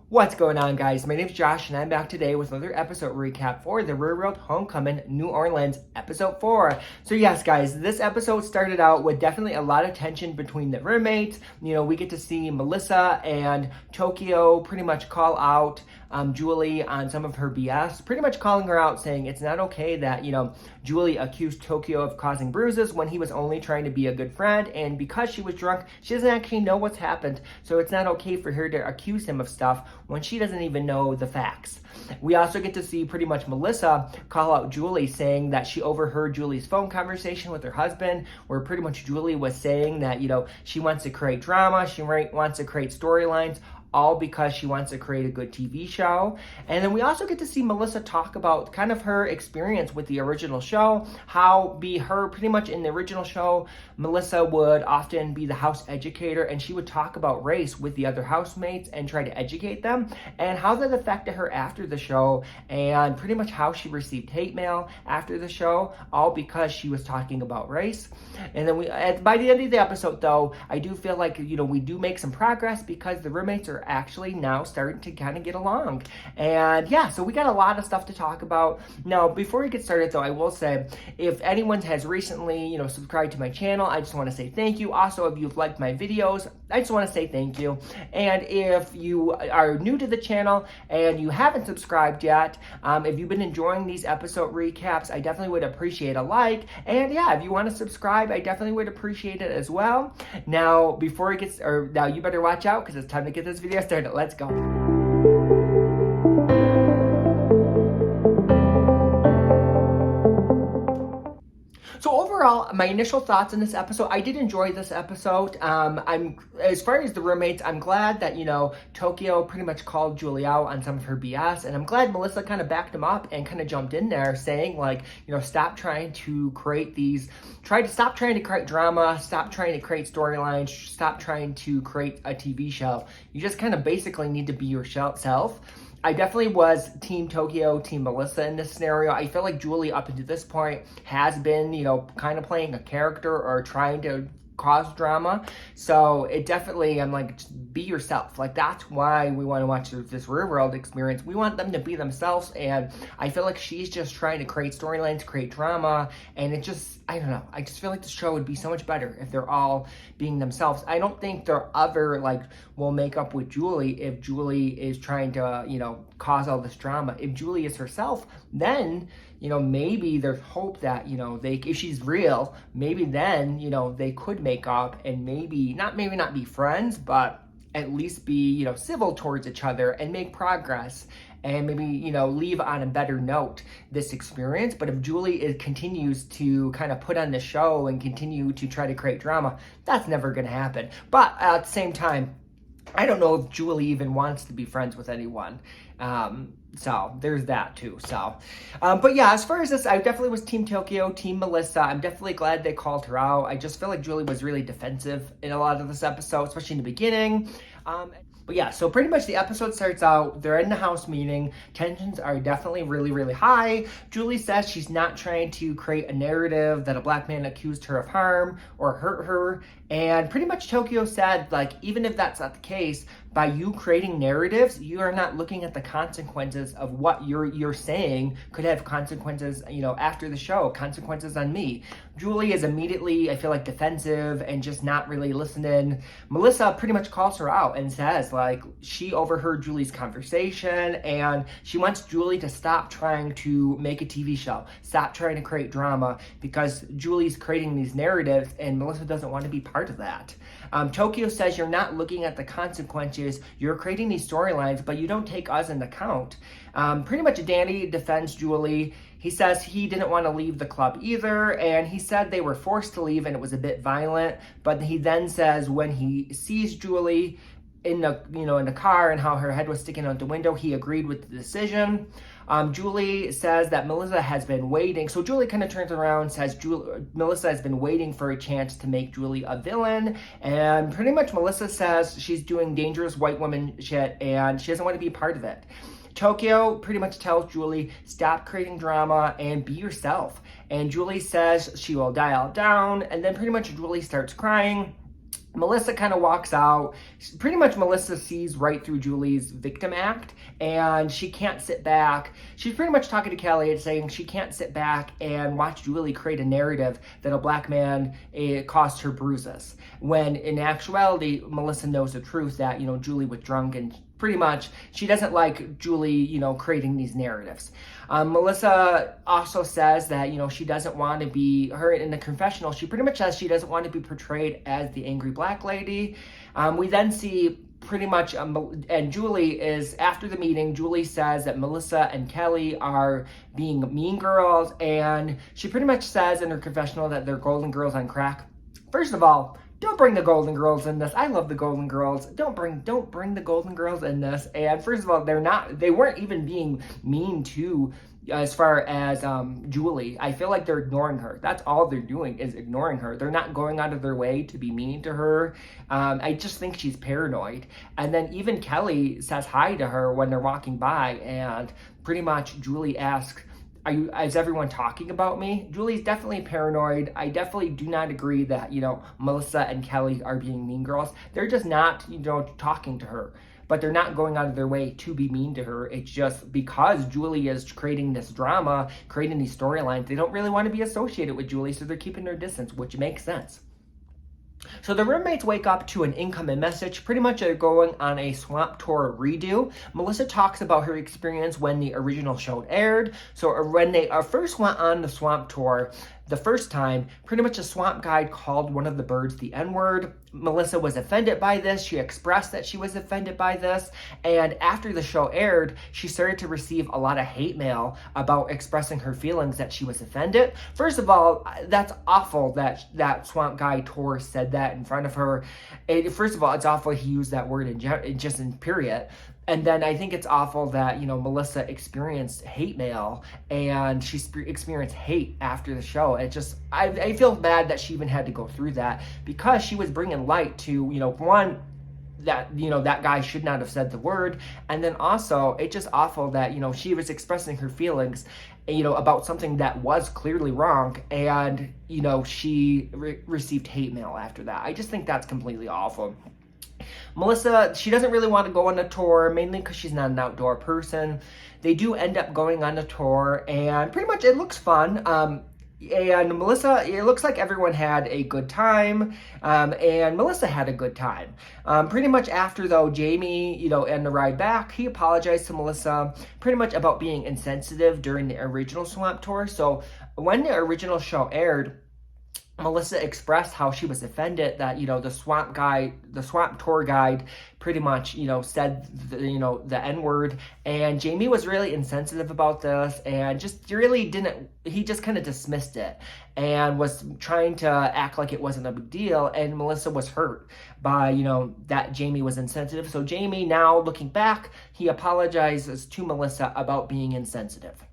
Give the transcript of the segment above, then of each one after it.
What's going on, guys? My name is Josh, and I'm back today with another episode recap for the Real World Homecoming New Orleans episode 4. So yes, guys, this episode started out with definitely a lot of tension between the roommates. We get to see Melissa and Tokyo pretty much call out Julie on some of her BS, pretty much calling her out, saying it's not okay that, Julie accused Tokyo of causing bruises when he was only trying to be a good friend, and because she was drunk, she doesn't actually know what's happened, so it's not okay for her to accuse him of stuff when she doesn't even know the facts. We also get to see pretty much Melissa call out Julie, saying that she overheard Julie's phone conversation with her husband, where pretty much Julie was saying that, she wants to create drama, she wants to create storylines, all because she wants to create a good TV show. And then we also get to see Melissa talk about kind of her experience with the original show, how pretty much in the original show, Melissa would often be the house educator, and she would talk about race with the other housemates and try to educate them, and how that affected her after the show, and pretty much how she received hate mail after the show, all because she was talking about race. And then by the end of the episode, though, I do feel like, we do make some progress because the roommates are actually now starting to kind of get along. And yeah, so we got a lot of stuff to talk about. Now, before we get started, though, I will say, if anyone has recently, subscribed to my channel, I just want to say thank you. Also, if you've liked my videos, I just want to say thank you. And if you are new to the channel and you haven't subscribed yet, if you've been enjoying these episode recaps, I definitely would appreciate a like. And yeah, if you want to subscribe, I definitely would appreciate it as well. Now, now you better watch out because it's time to get this video started. Let's go. So overall, my initial thoughts on this episode, I did enjoy this episode. As far as the roommates, I'm glad that, Tokyo pretty much called Julie out on some of her BS, and I'm glad Melissa kind of backed him up and kind of jumped in there saying, stop trying to create stop trying to create drama, stop trying to create storylines, stop trying to create a TV show. You just kind of basically need to be yourself. I definitely was Team Tokyo, Team Melissa in this scenario. I feel like Julie, up until this point, has been, kind of playing a character or trying to cause drama. So it definitely, I'm like, just be yourself. Like, that's why we want to watch this real world experience. We want them to be themselves, and I feel like she's just trying to create storylines, create drama, and it just, I don't know. I just feel like the show would be so much better if they're all being themselves. I don't think they're will make up with Julie if Julie is trying to, cause all this drama. If Julie is herself, then, maybe there's hope that, if she's real, maybe then, they could make up and maybe not be friends, but at least be, civil towards each other and make progress and maybe, leave on a better note this experience. But if Julie continues to kind of put on the show and continue to try to create drama, that's never going to happen. But at the same time, I don't know if Julie even wants to be friends with anyone. So there's that too. But yeah, as far as this, I definitely was Team Tokyo, Team Melissa. I'm definitely glad they called her out. I just feel like Julie was really defensive in a lot of this episode, especially in the beginning. But yeah, so pretty much the episode starts out, they're in the house meeting. Tensions are definitely really, really high. Julie says she's not trying to create a narrative that a black man accused her of harm or hurt her. And pretty much Tokyo said, even if that's not the case, by you creating narratives, you are not looking at the consequences of what you're saying could have consequences, after the show, consequences on me. Julie is immediately, I feel like, defensive and just not really listening. Melissa pretty much calls her out and says, she overheard Julie's conversation and she wants Julie to stop trying to make a TV show, stop trying to create drama, because Julie's creating these narratives and Melissa doesn't want to be part of that. Tokyo says you're not looking at the consequences, you're creating these storylines, but you don't take us into account. Pretty much Danny defends Julie. He says he didn't want to leave the club either, and he said they were forced to leave and it was a bit violent, but he then says when he sees Julie in the car and how her head was sticking out the window, he agreed with the decision. Julie says that Melissa has been waiting. So Julie kind of turns around and says Melissa has been waiting for a chance to make Julie a villain. And pretty much Melissa says she's doing dangerous white woman shit and she doesn't want to be part of it. Tokyo pretty much tells Julie, stop creating drama and be yourself. And Julie says she will dial down. And then pretty much Julie starts crying. Melissa kind of walks out. Pretty much Melissa sees right through Julie's victim act, and she can't sit back. She's pretty much talking to Kelly and saying she can't sit back and watch Julie create a narrative that a black man caused her bruises. When in actuality, Melissa knows the truth that, Julie was drunk, and pretty much she doesn't like Julie, creating these narratives. Melissa also says that, she doesn't want to be, her in the confessional, she pretty much says she doesn't want to be portrayed as the angry black lady. We then see pretty much, and Julie is, after the meeting, Julie says that Melissa and Kelly are being mean girls, and she pretty much says in her confessional that they're Golden Girls on crack. First of all, don't bring the Golden Girls in this. I love the Golden Girls. Don't bring the Golden Girls in this. And first of all, they weren't even being mean to, as far as Julie. I feel like they're ignoring her. That's all they're doing, is ignoring her. They're not going out of their way to be mean to her. I just think she's paranoid. And then even Kelly says hi to her when they're walking by, and pretty much Julie asks, is everyone talking about me? Julie's definitely paranoid. I definitely do not agree that, Melissa and Kelly are being mean girls. They're just not, talking to her. But they're not going out of their way to be mean to her. It's just because Julie is creating this drama, creating these storylines, they don't really want to be associated with Julie, so they're keeping their distance, which makes sense. So the roommates wake up to an incoming message. Pretty much they're going on a swamp tour redo. Melissa talks about her experience when the original show aired. So when they first went on the swamp tour, the first time, pretty much a swamp guide called one of the birds the N-word. Melissa was offended by this. She expressed that she was offended by this. And after the show aired, she started to receive a lot of hate mail about expressing her feelings that she was offended. First of all, that's awful that swamp guide tour said that in front of her. First of all, it's awful he used that word in period. And then I think it's awful that, Melissa experienced hate mail, and she experienced hate after the show. I feel bad that she even had to go through that, because she was bringing light to, one, that, that guy should not have said the word. And then also, it's just awful that, she was expressing her feelings, about something that was clearly wrong, and, she received hate mail after that. I just think that's completely awful. Melissa, she doesn't really want to go on a tour, mainly because she's not an outdoor person. They do end up going on a tour, and pretty much it looks fun. And Melissa, it looks like everyone had a good time, and Melissa had a good time. Pretty much after, though, Jamie, and the ride back, he apologized to Melissa pretty much about being insensitive during the original swamp tour. So when the original show aired, Melissa expressed how she was offended that, the swamp tour guide pretty much, said, the N-word. And Jamie was really insensitive about this, and he just kind of dismissed it and was trying to act like it wasn't a big deal. And Melissa was hurt by, that Jamie was insensitive. So Jamie, now looking back, he apologizes to Melissa about being insensitive.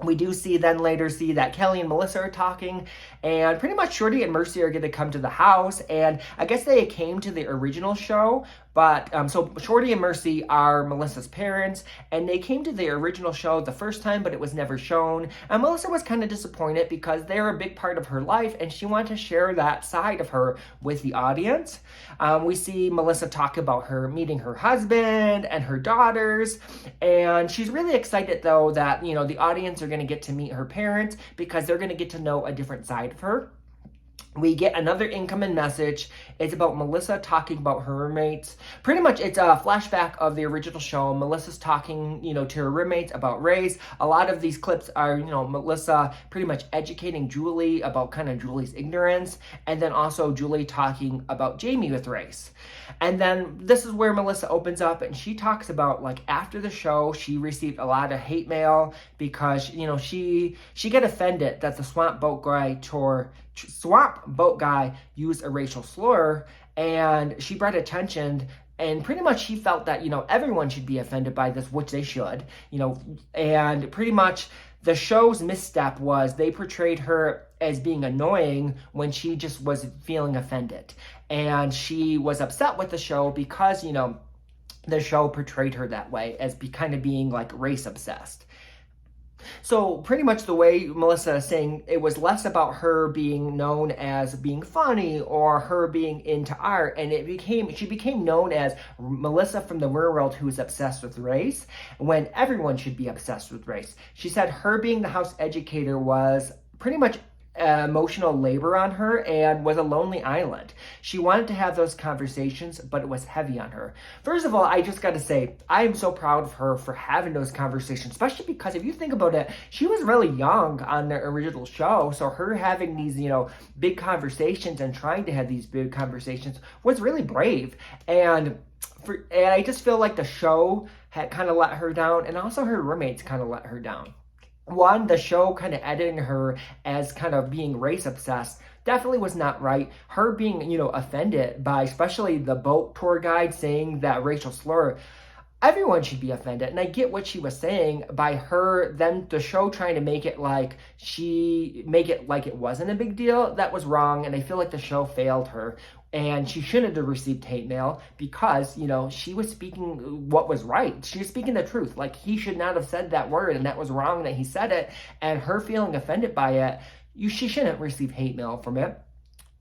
We do later see that Kelly and Melissa are talking, and pretty much Shorty and Mercy are going to come to the house, and I guess they came to the original show, but so Shorty and Mercy are Melissa's parents, and they came to the original show the first time, but it was never shown, and Melissa was kind of disappointed because they're a big part of her life, and she wanted to share that side of her with the audience. We see Melissa talk about her meeting her husband and her daughters, and she's really excited, though, that, the audience are going to get to meet her parents, because they're going to get to know a different side of her. We get another incoming message. It's about Melissa talking about her roommates. Pretty much it's a flashback of the original show. Melissa's talking, to her roommates about race. A lot of these clips are, Melissa pretty much educating Julie about kind of Julie's ignorance. And then also Julie talking about Jamie with race. And then this is where Melissa opens up, and she talks about, like, after the show, she received a lot of hate mail because, she got offended that the swamp boat guy used a racial slur, and she brought attention, and pretty much she felt that, everyone should be offended by this, which they should, and pretty much the show's misstep was they portrayed her as being annoying when she just was feeling offended, and she was upset with the show because, the show portrayed her that way as kind of being like race obsessed. So pretty much the way Melissa is saying, it was less about her being known as being funny or her being into art, and she became known as Melissa from the real world who is obsessed with race, when everyone should be obsessed with race. She said her being the house educator was pretty much emotional labor on her and was a lonely island. She wanted to have those conversations, but it was heavy on her. First of all, I just got to say, I am so proud of her for having those conversations, especially because if you think about it, she was really young on the original show. So her having these, big conversations and trying to have these big conversations was really brave. And I just feel like the show had kind of let her down, and also her roommates kind of let her down. One, the show kind of editing her as kind of being race obsessed definitely was not right. Her being, offended by especially the boat tour guide saying that racial slur, everyone should be offended. And I get what she was saying by the show trying to make it like it wasn't a big deal. That was wrong. And I feel like the show failed her. And she shouldn't have received hate mail because, she was speaking what was right. She was speaking the truth. Like, he should not have said that word, and that was wrong that he said it. And her feeling offended by it, she shouldn't receive hate mail from it.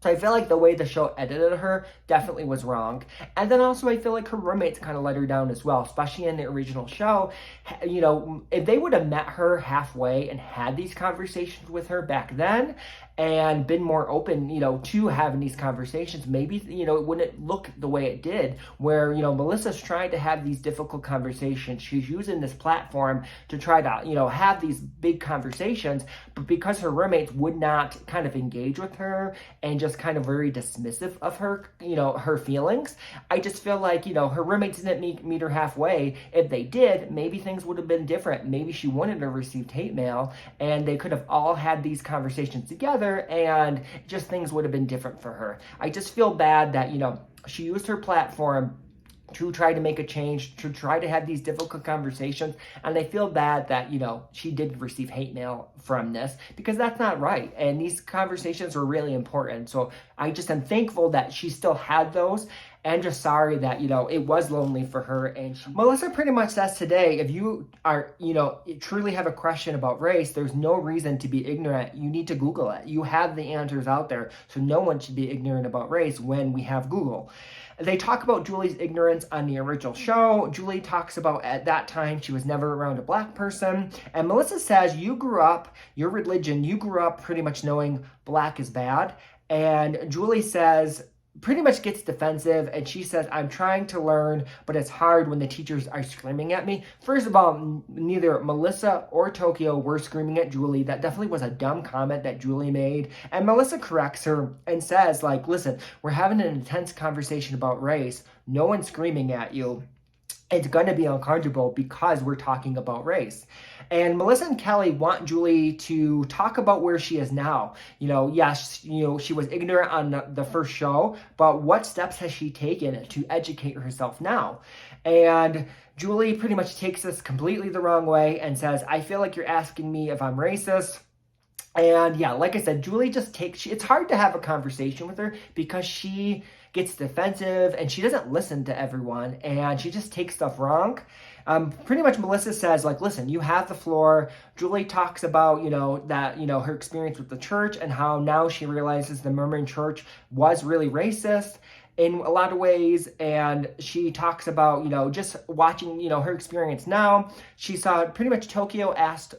So I feel like the way the show edited her definitely was wrong. And then also I feel like her roommates kind of let her down as well, especially in the original show. If they would have met her halfway and had these conversations with her back then and been more open, to having these conversations, maybe, it wouldn't look the way it did, where, Melissa's trying to have these difficult conversations. She's using this platform to try to, have these big conversations, but because her roommates would not kind of engage with her and just kind of very dismissive of her, her feelings, I just feel like, her roommates didn't meet her halfway. If they did, maybe things would have been different. Maybe she wouldn't have received hate mail and they could have all had these conversations together and just things would have been different for her. I just feel bad that, she used her platform to try to make a change, to try to have these difficult conversations. And I feel bad that, she did receive hate mail from this because that's not right. And these conversations are really important. So I just am thankful that she still had those, and just sorry that, it was lonely for her. And Melissa pretty much says today, if you are, truly have a question about race, there's no reason to be ignorant. You need to Google it. You have the answers out there. So no one should be ignorant about race when we have Google. They talk about Julie's ignorance on the original show. Julie talks about at that time she was never around a black person. And Melissa says you grew up pretty much knowing black is bad. And Julie says, pretty much gets defensive, and she says, I'm trying to learn, but it's hard when the teachers are screaming at me. First of all, neither Melissa or Tokyo were screaming at Julie. That definitely was a dumb comment that Julie made. And Melissa corrects her and says, listen, we're having an intense conversation about race. No one's screaming at you. It's going to be uncomfortable because we're talking about race. And Melissa and Kelly want Julie to talk about where she is now. Yes, she was ignorant on the first show, but what steps has she taken to educate herself now? And Julie pretty much takes this completely the wrong way and says, I feel like you're asking me if I'm racist. And yeah, like I said, Julie it's hard to have a conversation with her because she gets defensive and she doesn't listen to everyone and she just takes stuff wrong. Pretty much Melissa says, listen, you have the floor. Julie talks about, her experience with the church and how now she realizes the Mormon church was really racist in a lot of ways. And she talks about, just watching, her experience now. She saw pretty much Tokyo asked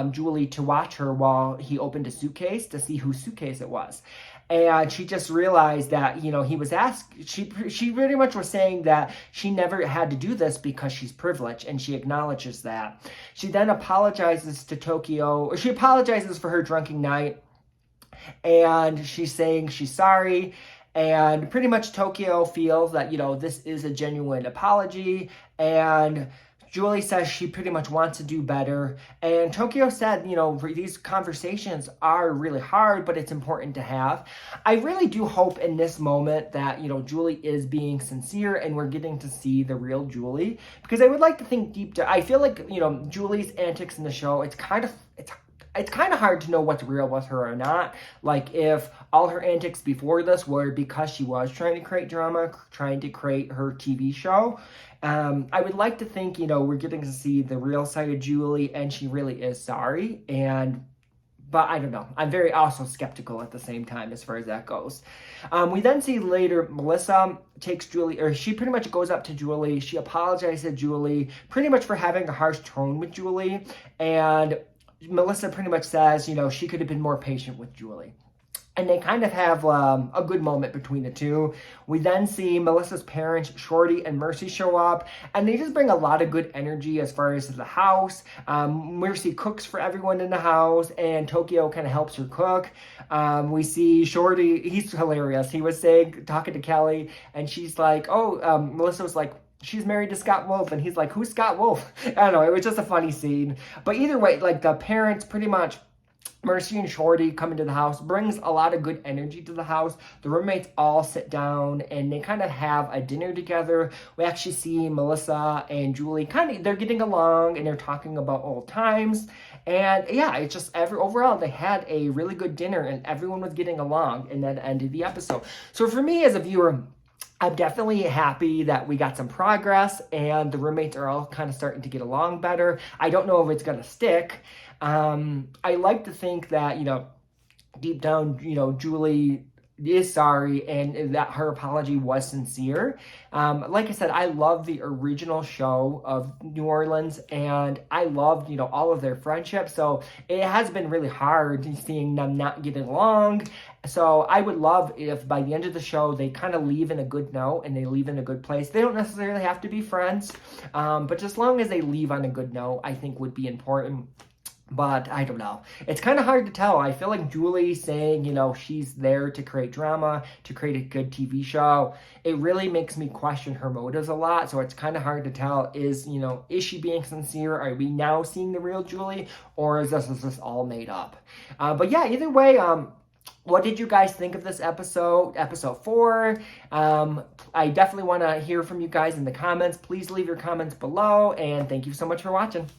Julie to watch her while he opened a suitcase to see whose suitcase it was. And she just realized that, he was asked, she pretty much was saying that she never had to do this because she's privileged, and she acknowledges that. She then apologizes to Tokyo, or she apologizes for her drunken night, and she's saying she's sorry. And pretty much Tokyo feels that, this is a genuine apology, and Julie says she pretty much wants to do better. And Tokyo said, these conversations are really hard, but it's important to have. I really do hope in this moment that, Julie is being sincere and we're getting to see the real Julie. Because I would like to think I feel like, Julie's antics in the show, it's it's kind of hard to know what's real with her or not. Like, if all her antics before this were because she was trying to create drama, trying to create her TV show. I would like to think, we're getting to see the real side of Julie, and she really is sorry. But I don't know. I'm very also skeptical at the same time as far as that goes. We then see later Melissa takes Julie, or she pretty much goes up to Julie. She apologizes to Julie pretty much for having a harsh tone with Julie. And Melissa pretty much says, she could have been more patient with Julie. And they kind of have a good moment between the two. We then see Melissa's parents, Shorty and Mercy, show up. And they just bring a lot of good energy as far as the house. Mercy cooks for everyone in the house. And Tokyo kind of helps her cook. We see Shorty, he's hilarious. He was talking to Kelly. And she's like, Melissa was like, she's married to Scott Wolf. And he's like, who's Scott Wolf? I don't know. It was just a funny scene. But either way, like, the parents pretty much, Mercy and Shorty come into the house, brings a lot of good energy to the house. The roommates all sit down and they kind of have a dinner together. We actually see Melissa and Julie they're getting along and they're talking about old times. And yeah, it's just overall they had a really good dinner and everyone was getting along, and that ended the episode. So for me as a viewer, I'm definitely happy that we got some progress and the roommates are all kind of starting to get along better. I don't know if it's going to stick. I like to think that, deep down, Julie is sorry and that her apology was sincere. Like I said, I love the original show of New Orleans and I loved, all of their friendship. So it has been really hard seeing them not getting along. So I would love if by the end of the show, they kind of leave in a good note and they leave in a good place. They don't necessarily have to be friends, but just as long as they leave on a good note, I think would be important. But I don't know. It's kind of hard to tell. I feel like Julie saying, she's there to create drama, to create a good TV show. It really makes me question her motives a lot. So it's kind of hard to tell. Is she being sincere? Are we now seeing the real Julie? Or is this all made up? But yeah, either way, what did you guys think of this episode 4? I definitely want to hear from you guys in the comments. Please leave your comments below. And thank you so much for watching.